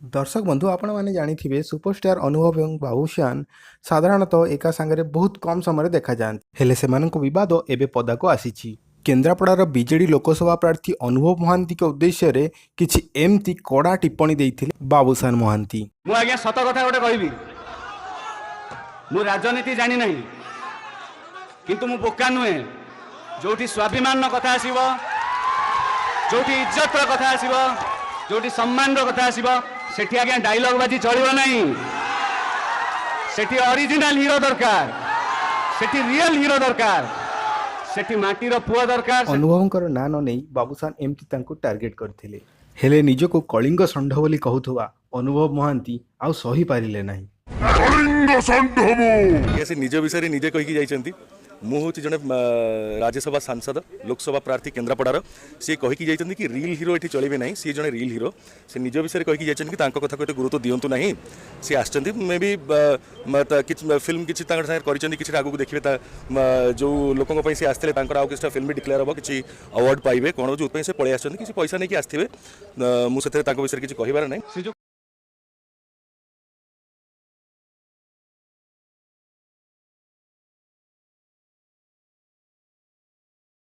दर्शक बंधु आपण मैंने जानी सुपरस्टार अनुभव और बाबूशान साधारणतः एका सांगरे बहुत कम समय देखा जाते हेले सेमानंको विवाद एबे पदाको आसीछि। केन्द्रापड़ार बीजेडी लोकसभा प्रार्थी अनुभव महांती के उद्देश्य रे किछि एमती कड़ा टिप्पणी देइथिले बाबूशान महांती। मु आज्ञा सत कथा गोटे कहबी, मु राजनीति जानी नहीं किंतु मु बोका नुहे। जोठी स्वाभिमान कथा आसीबो, जोठी इज्जत कथा आसीबो, जोठी सम्मान कथा आसीबो, सेठी आज्ञा डायलॉग बाजी चलिबो नहीं। सेठी ओरिजिनल हीरो दरकार, सेठी रियल हीरो दरकार, सेठी माटीर पुआ दरकार। अनुभवंकर ना न नहीं बाबूशान एमती तांको टार्गेट करथिले हेले निजको कलिंग षंढ बोली कहूथुवा अनुभव महांती आउ सही पारिले नाही। निज विषय निजे कहीकि जाइछंती। मु हूँ जड़े राज्यसभा सांसद लोकसभा प्रार्थी केन्द्रापड़ार सी कहीकि जाइछंती कि रियल हीरो ये चलिए ना। सी जड़े रियल हीरो से निज विषय कहीकि जाइछंती कि तांको कथा को गुरुत्व दियंतु नहीं। सी आछंती मे बी फिल्म किछि तांकर साथ करिसेंती किछि आगु देखिबे जो लोकंक पई से आस्थिले तांकर आउ किछि फिल्म भी डिक्लेयर हो किछि अवार्ड पाइबे कोन जो से पळै आछंती किछि पैसा नै कि आस्थिबे। मु सेते तांको विषय किछि कहिबार नै।